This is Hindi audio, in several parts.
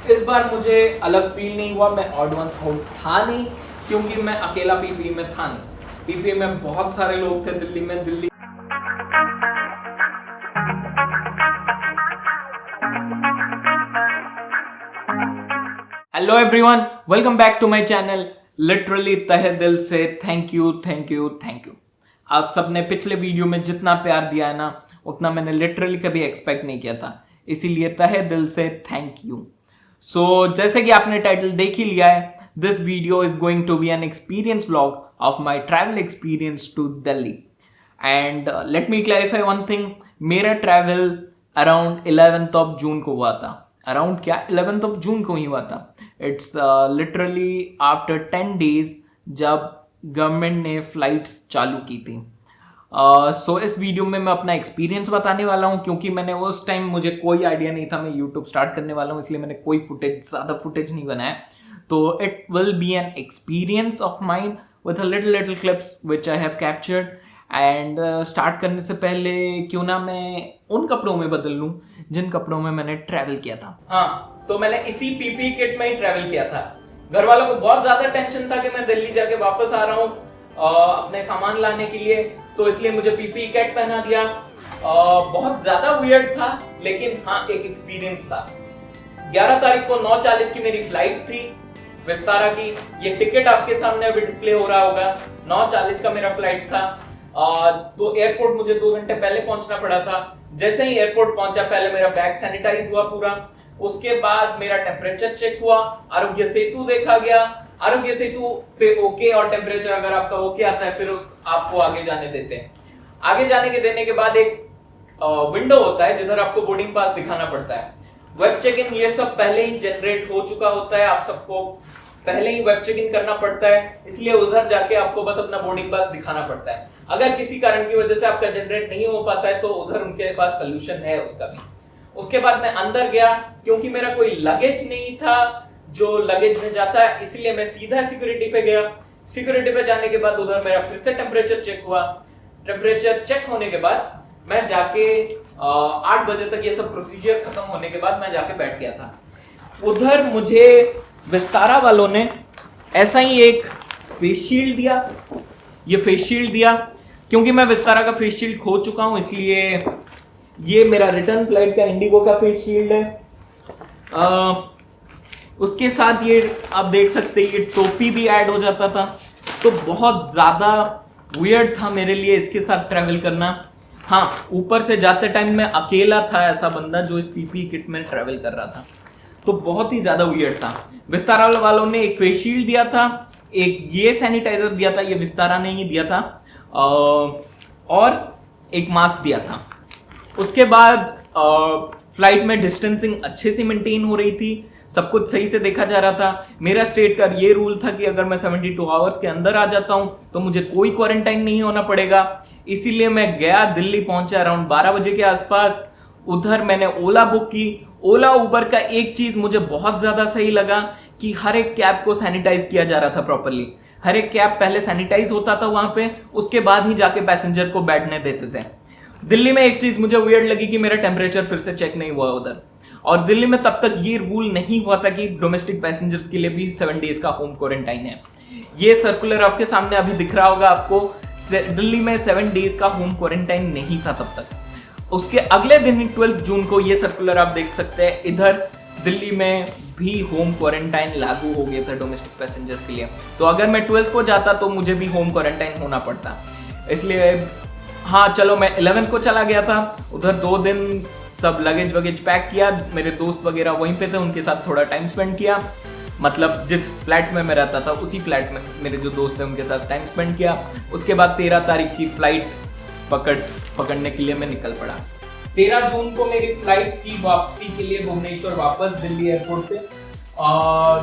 इस बार मुझे अलग फील नहीं हुआ, मैं ऑड वन आउट था नहीं क्योंकि मैं अकेला पीपी में था नहीं। पीपी में बहुत सारे लोग थे दिल्ली में। Delhi hello everyone, welcome back to my channel. Literally तहे दिल से thank you thank you thank you. आप सबने पिछले वीडियो में जितना प्यार दिया है ना, उतना मैंने लिटरली कभी एक्सपेक्ट नहीं किया था, इसीलिए तहे दिल से थैंक यू। सो जैसे कि आपने टाइटल देख ही लिया है, this video is going to be an experience vlog of my travel experience to Delhi. And let me clarify one thing, मेरा travel around 11th of June को हुआ था। अराउंड क्या, 11th ऑफ जून को ही हुआ था। इट्स लिटरली आफ्टर 10 डेज जब गवर्नमेंट ने फ्लाइट्स चालू की थी। सो इस वीडियो में मैं अपना एक्सपीरियंस बताने वाला हूँ, क्योंकि मैंने उस टाइम मुझे कोई आइडिया नहीं था मैं यूट्यूब स्टार्ट करने वाला हूँ, इसलिए मैंने कोई ज़्यादा फुटेज नहीं बनाया। तो it will be an experience of mind with a little clips which I have captured. And start करने से पहले क्यों ना मैं उन कपड़ों में बदल लूँ जिन कपड़ों में मैंने ट्रैवल किया था। हाँ, तो मैंने इसी पीपी किट में ही ट्रैवल किया था। घर वालों को बहुत ज्यादा टेंशन था कि मैं दिल्ली जाके वापस आ रहा हूँ अपने सामान लाने के लिए, तो इसलिए मुझे पीपी किट पहना दिया। बहुत ज्यादा वियर्ड था, लेकिन हाँ एक एक्सपीरियंस था। 11 तारीख को 9:40 की मेरी फ्लाइट थी विस्तारा की। ये टिकट आपके सामने अभी डिस्प्ले हो रहा होगा। 9:40 का मेरा फ्लाइट था। तो एयरपोर्ट मुझे 2 घंटे पहले पहुंचना पड़ा था। जैसे ही एयरपोर्ट पहुंचा, पहले मेरा बैग सैनिटाइज हुआ पूरा, उसके बाद मेरा टेम्परेचर चेक हुआ, आरोग्य सेतु देखा गया। आरोग्य सेतु पे ओके और टेम्परेचर अगर आपका ओके आता है, फिर आपको आगे जाने देते हैं। आगे जाने के देने के बाद एक विंडो होता है जिधर आपको बोर्डिंग पास दिखाना पड़ता है। वेब चेक इन ये सब पहले ही जनरेट हो चुका होता है, आप सबको पहले ही वेब चेक इन करना पड़ता है, इसलिए उधर जाके आपको बस अपना बोर्डिंग पास दिखाना पड़ता है। अगर किसी कारण की वजह से आपका जनरेट नहीं हो पाता है तो उधर उनके पास सोल्यूशन है उसका भी। उसके बाद मैं अंदर गया, क्योंकि मेरा कोई लगेज नहीं था जो लगेज में जाता है, इसलिए मैं सीधा सिक्योरिटी पे गया। सिक्योरिटी पे जाने के बाद उधर मेरा फिर से टेम्परेचर चेक हुआ। टेम्परेचर चेक होने के बाद मैं जाके 8 बजे तक ये सब प्रोसीजर खत्म होने के बाद मैं जाके बैठ गया था। उधर मुझे विस्तारा वालों ने ऐसा ही एक फेस शील्ड दिया। ये फेस शील्ड दिया क्योंकि मैं विस्तारा का फेस शील्ड खो चुका हूं, इसलिए ये मेरा रिटर्न फ्लाइट का इंडिगो का फेस शील्ड है। उसके साथ ये आप देख सकते हैं, ये टोपी भी ऐड हो जाता था। तो बहुत ज्यादा वियर्ड था मेरे लिए इसके साथ ट्रैवल करना। हाँ, ऊपर से जाते टाइम मैं अकेला था ऐसा बंदा जो इस पीपी किट में ट्रैवल कर रहा था, तो बहुत ही ज्यादा वियर्ड था। विस्तारा वालों ने एक फेस शील्ड दिया था, एक ये सैनिटाइजर दिया था, ये विस्तारा ने ही दिया था, और एक मास्क दिया था। उसके बाद फ्लाइट में डिस्टेंसिंग अच्छे से मेंटेन हो रही थी, सब कुछ सही से देखा जा रहा था। मेरा स्टेट का ये रूल था कि अगर मैं 72 आवर्स के अंदर आ जाता हूं तो मुझे कोई क्वारंटाइन नहीं होना पड़ेगा। इसीलिए मैं गया, दिल्ली पहुंचा अराउंड 12 बजे के आसपास। उधर मैंने ओला बुक की। ओला उबर का एक चीज मुझे बहुत ज्यादा सही लगा कि हर एक कैब को सैनिटाइज किया जा रहा था प्रॉपर्ली। हर एक कैब पहले सैनिटाइज होता था वहां पे, उसके बाद ही जाके पैसेंजर को बैठने देते थे। दिल्ली में एक चीज मुझे वियर्ड लगी कि मेरा टेम्परेचर फिर से चेक नहीं हुआ उधर। और दिल्ली में तब तक ये रूल नहीं हुआ था कि डोमेस्टिक पैसेंजर्स के लिए भी 7 डेज का होम क्वारंटाइन है। ये सर्कुलर आपके सामने अभी दिख रहा होगा आपको। दिल्ली में 7 डेज का होम क्वारंटाइन नहीं था तब तक। उसके अगले दिन 12 जून को ये सर्कुलर आप देख सकते हैं, इधर दिल्ली में भी होम क्वारंटाइन लागू हो गया था डोमेस्टिक पैसेंजर्स के लिए। तो अगर मैं 12 को जाता तो मुझे भी होम क्वारंटाइन होना पड़ता, इसलिए हाँ चलो मैं 11 को चला गया था। उधर 2 दिन सब लगेज वगेज पैक किया, मेरे दोस्त वगैरह वहीं पे थे, उनके साथ थोड़ा टाइम स्पेंड किया। मतलब जिस फ्लैट में मैं रहता था उसी फ्लैट में मेरे जो दोस्त थे उनके साथ टाइम स्पेंड किया। उसके बाद 13 तारीख की फ्लाइट पकड़ने के लिए मैं निकल पड़ा। 13 जून को मेरी फ्लाइट थी वापसी के लिए भुवनेश्वर वापस दिल्ली एयरपोर्ट से,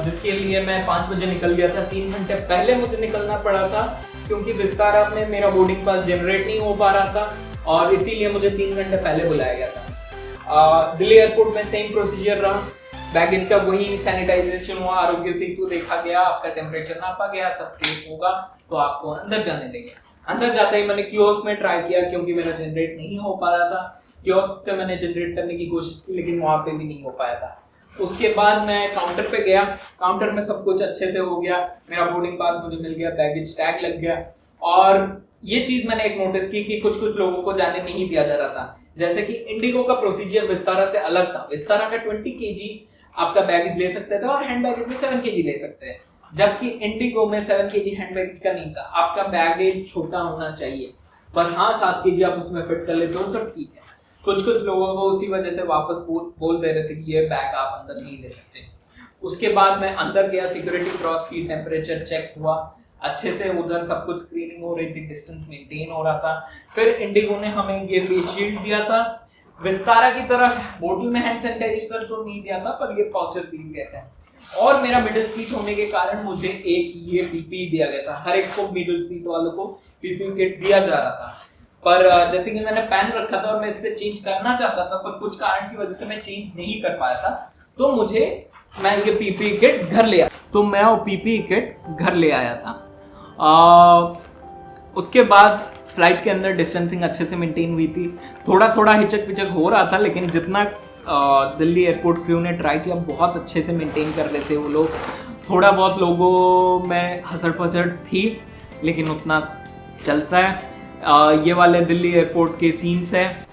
जिसके लिए मैं 5 बजे निकल गया था। 3 घंटे पहले मुझे निकलना पड़ा था क्योंकि विस्तारा में मेरा बोर्डिंग पास जनरेट नहीं हो पा रहा था, और इसीलिए मुझे 3 घंटे पहले बुलाया गया था। दिल्ली एयरपोर्ट में सेम प्रोसीजर रहा, बैगेज का वही सैनिटाइजेशन हुआ, आरोग्य सेतु देखा गया, आपका टेम्परेचर नापा गया, सब सेफ होगा तो आपको अंदर जाने देंगे। अंदर जाते ही मैंने कियोस्क में ट्राई किया क्योंकि मेरा जनरेट नहीं हो पा रहा था। कियोस्क से मैंने जनरेट करने की कोशिश की लेकिन वहां पे भी नहीं हो पाया था। उसके बाद मैं काउंटर पे गया, काउंटर में सब कुछ अच्छे से हो गया, मेरा बोर्डिंग पास मुझे मिल गया, बैगेज टैग लग गया। और ये चीज मैंने एक नोटिस की कि कुछ कुछ लोगों को जाने नहीं दिया जा रहा था। जैसे कि इंडिगो का प्रोसीजर विस्तारा से अलग था। विस्तारा का 20 kg आपका बैगेज ले सकते थे और हैंड बैगेज में 7 kg ले सकते हैं, जबकि इंडिगो में 7 kg हैंड बैगेज का नहीं था। आपका बैगेज छोटा होना चाहिए, पर हाँ 7 kg आप उसमें फिट कर लेते हो तो ठीक है। कुछ कुछ लोगों को उसी वजह से वापस बोल दे रहे थे कि ये बैग आप अंदर नहीं ले सकते। उसके बाद मैं अंदर गया, सिक्योरिटी क्रॉस की, टेम्परेचर चेक हुआ अच्छे से, उधर सब कुछ स्क्रीनिंग हो रही थी, डिस्टेंस मेंटेन हो रहा था। फिर इंडिगो ने हमें ये फेस शील्ड दिया था। विस्तारा की तरह बोतल में हैंड सैनिटाइजर तो नहीं दिया था, पर ये पाउचेस दिए गए थे। और मेरा मिडिल सीट होने के कारण मुझे एक ये पीपी दिया गया था। हर एक को मिडिल सीट वालों को पीपी किट दिया जा रहा था। पर जैसे कि मैंने पहन रखा था और मैं इससे चेंज करना चाहता था, पर कुछ कारण की वजह से मैं चेंज नहीं कर पाया था, तो मैं ये पीपी किट घर ले आया। तो मैं वो पीपी किट घर ले आया था। उसके बाद फ्लाइट के अंदर डिस्टेंसिंग अच्छे से मेंटेन हुई थी। थोड़ा थोड़ा हिचक पिचक हो रहा था, लेकिन जितना दिल्ली एयरपोर्ट क्रू ने ट्राई किया बहुत अच्छे से मेंटेन कर रहे थे वो लोग। थोड़ा बहुत लोगों में हसड़ पसड़ थी, लेकिन उतना चलता है। ये वाले दिल्ली एयरपोर्ट के सीन्स है।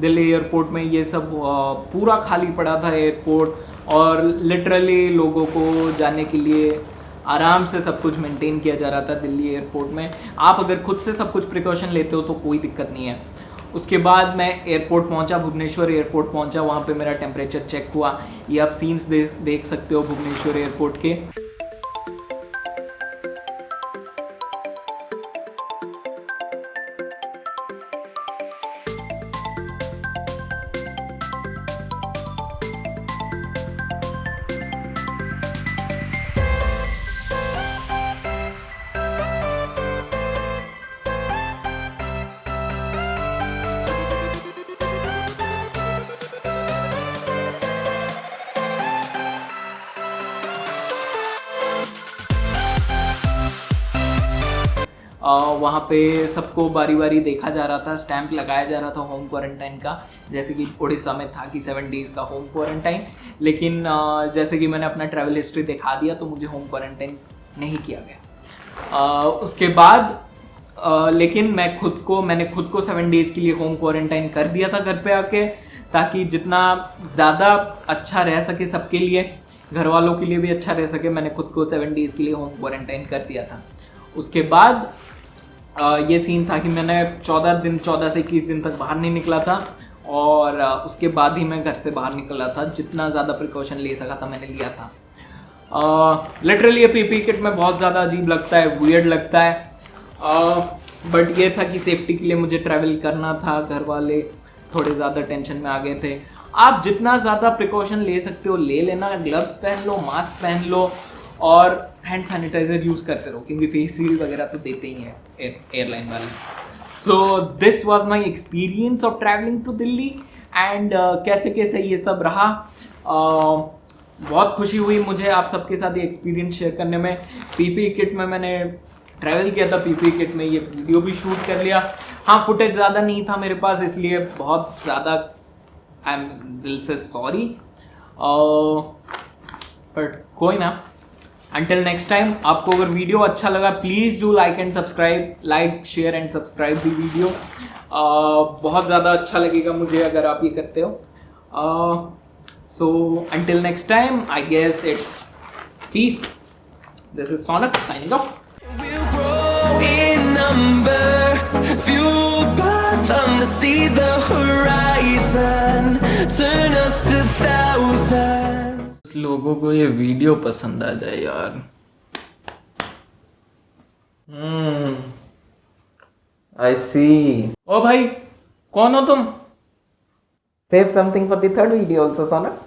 दिल्ली एयरपोर्ट में ये सब पूरा खाली पड़ा था एयरपोर्ट, और लिटरली लोगों को जाने के लिए आराम से सब कुछ मेंटेन किया जा रहा था दिल्ली एयरपोर्ट में। आप अगर खुद से सब कुछ प्रिकॉशन लेते हो तो कोई दिक्कत नहीं है। उसके बाद मैं एयरपोर्ट पहुंचा, भुवनेश्वर एयरपोर्ट पहुंचा, वहाँ पे मेरा टेम्परेचर चेक हुआ। ये आप सीन्स देख सकते हो भुवनेश्वर एयरपोर्ट के। वहाँ पे सबको बारी बारी देखा जा रहा था, स्टैंप लगाया जा रहा था होम क्वारंटाइन का, जैसे कि उड़ीसा में था कि 7 डेज़ का होम क्वारंटाइन। लेकिन जैसे कि मैंने अपना ट्रैवल हिस्ट्री दिखा दिया तो मुझे होम क्वारंटाइन नहीं किया गया। उसके बाद लेकिन मैंने खुद को 7 डेज़ के लिए होम क्वारंटाइन कर दिया था घर पे आके, ताकि जितना ज़्यादा अच्छा रह सके सबके लिए, घर वालों के लिए भी अच्छा रह सके। मैंने खुद को 7 डेज़ के लिए होम क्वारंटाइन कर दिया था। उसके बाद ये सीन था कि मैंने 14 से 21 दिन तक बाहर नहीं निकला था, और उसके बाद ही मैं घर से बाहर निकला था। जितना ज़्यादा प्रिकॉशन ले सका था मैंने लिया था। लिटरली ये पीपी किट में बहुत ज़्यादा अजीब लगता है, वियर्ड लगता है, बट ये था कि सेफ्टी के लिए मुझे ट्रैवल करना था। घर वाले थोड़े ज़्यादा टेंशन में आ गए थे। आप जितना ज़्यादा प्रिकॉशन ले सकते हो ले लेना। ग्लव्स पहन लो, मास्क पहन लो, और हैंड सैनिटाइजर यूज़ करते रहो, क्योंकि फेस शील्ड वगैरह तो देते ही हैं एयरलाइन वाले। So this was my experience of travelling to Delhi, and कैसे कैसे ये सब रहा। बहुत खुशी हुई मुझे आप सबके साथ ये एक्सपीरियंस शेयर करने में। पीपी किट में मैंने ट्रैवल किया था, पीपी किट में ये वीडियो भी शूट कर लिया। हाँ, फुटेज ज़्यादा नहीं था मेरे पास, इसलिए बहुत ज़्यादा आई एम दिल से सॉरी, बट कोई ना। Until next time, आपको अगर वीडियो अच्छा लगा please do like and subscribe, like share and subscribe the video. बहुत ज़्यादा अच्छा लगेगा मुझे अगर आप ये करते हो। सो until next time, I guess it's peace. This is Sonak signing off. We'll grow in number, fueled by them to see the horizon, turn us to thousands. लोगों को ये वीडियो पसंद आ जाए यार। आई सी। ओ भाई, कौन हो तुम? Save something for the third video also, सोना।